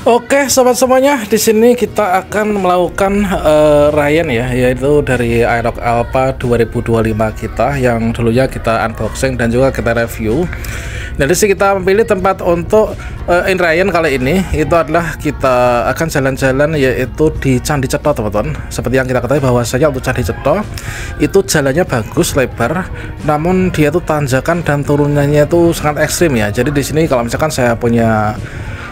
Oke, sobat semuanya, di sini kita akan melakukan Ryan ya, yaitu dari Aerox Alpha 2025 kita yang dulunya kita unboxing dan juga kita review. Nah, di sini kita memilih tempat untuk Ryan kali ini itu adalah kita akan jalan-jalan yaitu di Candi Cetha, teman-teman. Seperti yang kita ketahui bahwasanya untuk Candi Cetha itu jalannya bagus, lebar, namun dia tuh tanjakan dan turunannya itu sangat ekstrim ya. Jadi di sini kalau misalkan saya punya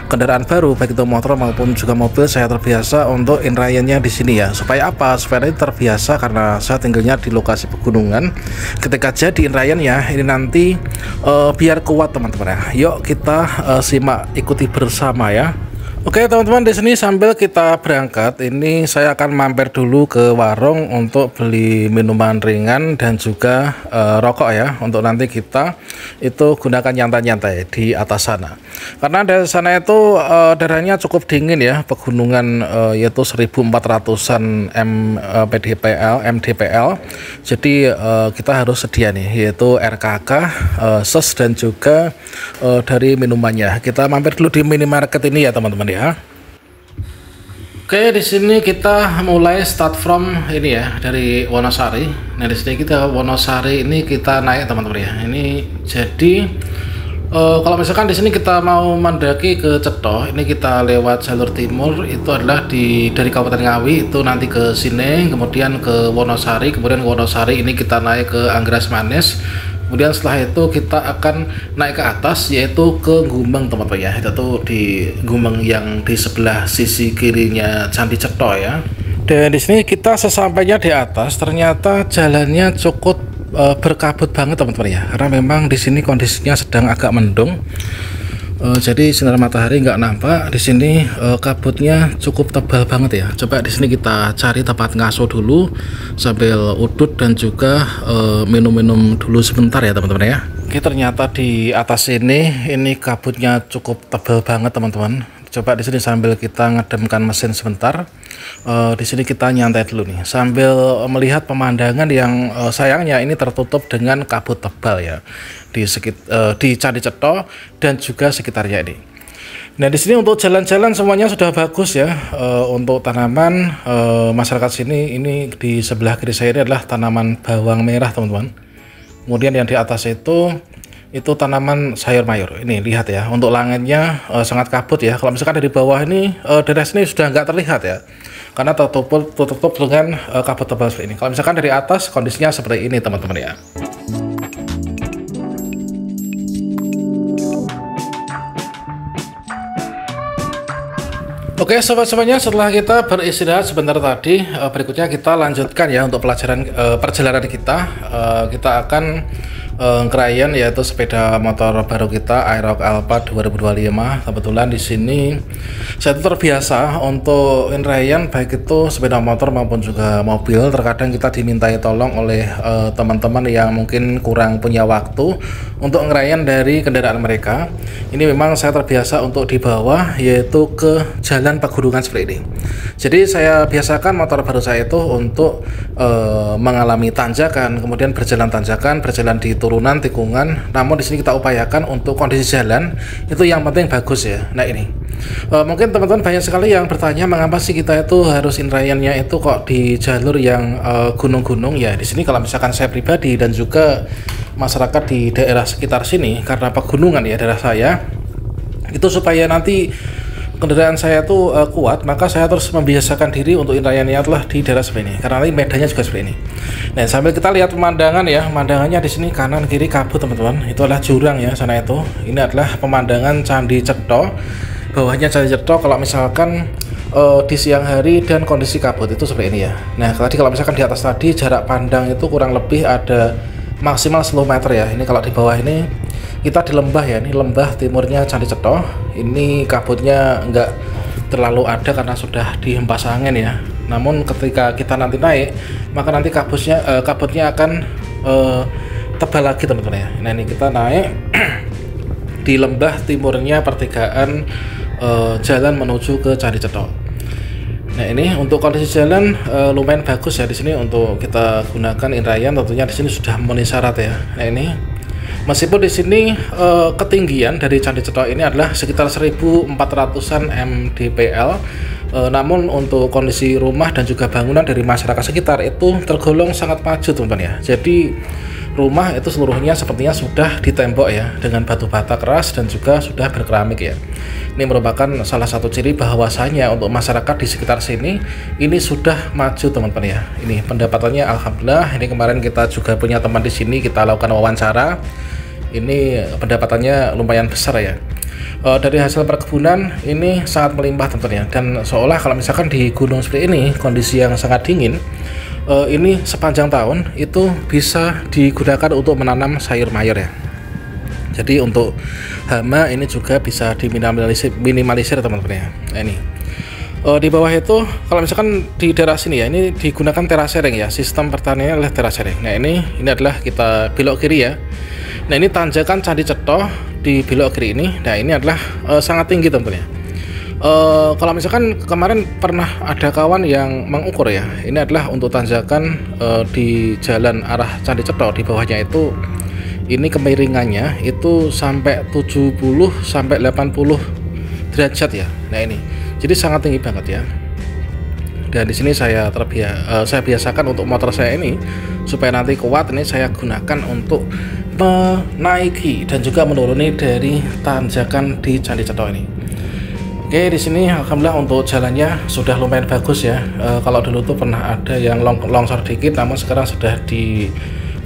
kendaraan baru baik itu motor maupun juga mobil, saya terbiasa untuk Ryan-nya di sini ya. Supaya apa? Supaya ini terbiasa karena saya tinggalnya di lokasi pegunungan. Ketika jadi Ryan-nya ini nanti biar kuat, teman-teman ya. Yuk kita simak, ikuti bersama ya. Oke teman-teman, di sini sambil kita berangkat ini saya akan mampir dulu ke warung untuk beli minuman ringan dan juga rokok ya, untuk nanti kita itu gunakan nyantai-nyantai di atas sana. Karena dari sana itu daerahnya cukup dingin ya, pegunungan yaitu 1400-an mdpl. Jadi kita harus sedia nih, yaitu RKK, ses dan juga dari minumannya. Kita mampir dulu di minimarket ini ya teman-teman ya. Oke, di sini kita mulai start from ini ya, dari Wonosari. Nah, di sini kita Wonosari ini kita naik teman-teman ya. Ini jadi kalau misalkan di sini kita mau mendaki ke Cetha, ini kita lewat jalur timur, itu adalah dari Kabupaten Ngawi itu nanti ke sini, kemudian ke Wonosari, kemudian ke Wonosari ini kita naik ke Anggras Manis. Kemudian setelah itu kita akan naik ke atas yaitu ke Gumeng, teman-teman ya. Itu tuh di Gumeng yang di sebelah sisi kirinya Candi Cetha ya. Dan di sini kita sesampainya di atas ternyata jalannya cukup berkabut banget teman-teman ya. Karena memang di sini kondisinya sedang agak mendung. Jadi sinar matahari nggak nampak. Di sini kabutnya cukup tebal banget ya. Coba di sini kita cari tempat ngaso dulu sambil udut dan juga minum-minum dulu sebentar ya teman-teman ya. Oke, ternyata di atas ini kabutnya cukup tebal banget teman-teman. Coba di sini sambil kita ngedemkan mesin sebentar. Di sini kita nyantai dulu nih sambil melihat pemandangan yang sayangnya ini tertutup dengan kabut tebal ya di Candi Cetha dan juga sekitarnya ini. Nah, di sini untuk jalan-jalan semuanya sudah bagus ya. Untuk tanaman masyarakat sini ini di sebelah kiri saya ini adalah tanaman bawang merah teman-teman. Kemudian yang di atas itu tanaman sayur mayur. Ini lihat ya, untuk langitnya sangat kabut ya. Kalau misalkan dari bawah ini daerah sini sudah nggak terlihat ya, karena tertutup dengan kabut tebal seperti ini. Kalau misalkan dari atas kondisinya seperti ini teman-teman ya. Oke sobat-sobatnya, setelah kita beristirahat sebentar tadi, berikutnya kita lanjutkan ya untuk perjalanan kita. Kita akan Ryan yaitu sepeda motor baru kita Aerox Alpha 2025. Kebetulan di sini saya terbiasa untuk Ryan baik itu sepeda motor maupun juga mobil. Terkadang kita dimintai tolong oleh teman-teman yang mungkin kurang punya waktu untuk Ryan dari kendaraan mereka. Ini memang saya terbiasa untuk dibawa yaitu ke jalan pegunungan seperti ini. Jadi saya biasakan motor baru saya itu untuk mengalami tanjakan, kemudian berjalan tanjakan, berjalan di turunan tikungan. Namun di sini kita upayakan untuk kondisi jalan itu yang penting bagus ya. Nah ini mungkin teman-teman banyak sekali yang bertanya mengapa sih kita itu harus Ryan-nya itu kok di jalur yang gunung-gunung ya. Di sini kalau misalkan saya pribadi dan juga masyarakat di daerah sekitar sini karena pegunungan ya daerah saya itu, supaya nanti kendaraan saya tuh kuat, maka saya terus membiasakan diri untuk Ryan-nya adalah di daerah seperti ini, karena ini medannya juga seperti ini. Nah, sambil kita lihat pemandangan ya, pemandangannya di sini kanan kiri kabut teman-teman. Itu adalah jurang ya sana itu. Ini adalah pemandangan Candi Cetha. Bawahnya Candi Cetha kalau misalkan di siang hari dan kondisi kabut itu seperti ini ya. Nah, tadi kalau misalkan di atas tadi jarak pandang itu kurang lebih ada maksimal 10 meter ya. Ini kalau di bawah ini kita di lembah ya, ini lembah timurnya Candi Cetha. Ini kabutnya enggak terlalu ada karena sudah dihempas angin ya. Namun ketika kita nanti naik, maka nanti kabutnya akan tebal lagi teman-teman ya. Nah, ini kita naik di lembah timurnya pertigaan jalan menuju ke Candi Cetha. Nah, ini untuk kondisi jalan lumayan bagus ya di sini untuk kita gunakan Ryan. Tentunya di sini sudah memenuhi syarat ya. Nah, ini Meskipun di sini ketinggian dari Candi Cetha ini adalah sekitar 1400-an mdpl, namun untuk kondisi rumah dan juga bangunan dari masyarakat sekitar itu tergolong sangat maju teman-teman ya. Jadi rumah itu seluruhnya sepertinya sudah ditembok ya dengan batu bata keras dan juga sudah berkeramik ya. Ini merupakan salah satu ciri bahwasanya untuk masyarakat di sekitar sini ini sudah maju teman-teman ya. Ini pendapatannya alhamdulillah. Ini kemarin kita juga punya teman di sini, kita lakukan wawancara. Ini pendapatannya lumayan besar ya. Dari hasil perkebunan ini sangat melimpah teman-teman ya. Dan seolah kalau misalkan di gunung seperti ini kondisi yang sangat dingin, ini sepanjang tahun itu bisa digunakan untuk menanam sayur mayur ya. Jadi untuk hama ini juga bisa diminimalisir teman-teman ya. Nah, ini di bawah itu kalau misalkan di daerah sini ya, ini digunakan terasering ya. Sistem pertaniannya adalah terasering. Nah ini adalah kita belok kiri ya. Nah ini tanjakan Candi Cetha di belok kiri ini. Nah ini adalah sangat tinggi teman-teman ya. Kalau misalkan kemarin pernah ada kawan yang mengukur ya, ini adalah untuk tanjakan di jalan arah Candi Cetha, di bawahnya itu ini kemiringannya itu sampai 70 sampai 80 derajat ya. Nah ini jadi sangat tinggi banget ya. Dan di sini saya biasakan untuk motor saya ini supaya nanti kuat, ini saya gunakan untuk menaiki dan juga menuruni dari tanjakan di Candi Cetha ini. Oke, di sini alhamdulillah untuk jalannya sudah lumayan bagus ya. Kalau dulu tuh pernah ada yang longsor dikit, namun sekarang sudah di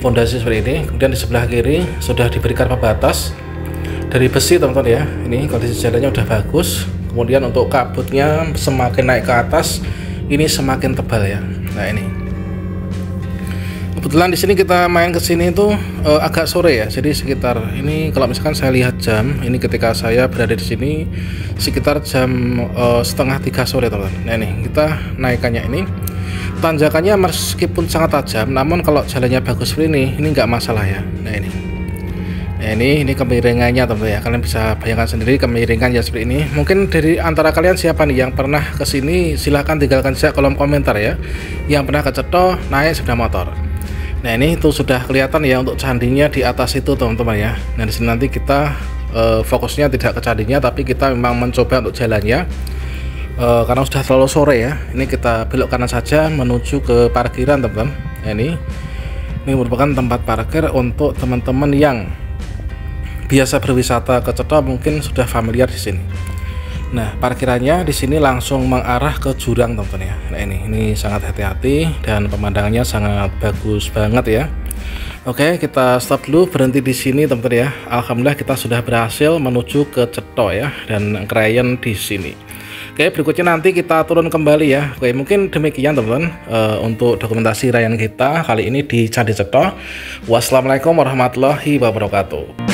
fondasi seperti ini. Kemudian di sebelah kiri sudah diberikan pembatas dari besi teman-teman ya. Ini kondisi jalannya udah bagus. Kemudian untuk kabutnya semakin naik ke atas, ini semakin tebal ya. Nah ini kebetulan di sini kita main ke sini itu agak sore ya. Jadi sekitar ini kalau misalkan saya lihat jam, ini ketika saya berada di sini sekitar jam 2:30 sore teman-teman. Nah ini kita naikannya ini. Tanjakannya meskipun sangat tajam, namun kalau jalannya bagus seperti ini nggak masalah ya. Nah ini kemiringannya teman-teman ya. Kalian bisa bayangkan sendiri kemiringannya seperti ini. Mungkin dari antara kalian siapa nih yang pernah ke sini, silahkan tinggalkan saja kolom komentar ya. Yang pernah ke Cetha naik sepeda motor. Nah ini itu sudah kelihatan ya untuk candinya di atas itu teman-teman ya. Nah di sini nanti kita fokusnya tidak ke candinya, tapi kita memang mencoba untuk jalannya. Karena sudah terlalu sore ya, ini kita belok kanan saja menuju ke parkiran teman-teman. Nah, ini merupakan tempat parkir untuk teman-teman yang biasa berwisata ke Cetha, mungkin sudah familiar di sini. Nah parkirannya di sini langsung mengarah ke jurang teman-teman ya. Nah ini sangat hati-hati dan pemandangannya sangat bagus banget ya. Oke, kita stop dulu, berhenti di sini teman-teman ya. Alhamdulillah kita sudah berhasil menuju ke Cetha ya, dan krayan di sini. Oke, berikutnya nanti kita turun kembali ya. Oke, mungkin demikian teman-teman untuk dokumentasi rayaan kita kali ini di Candi Cetha. Wassalamualaikum warahmatullahi wabarakatuh.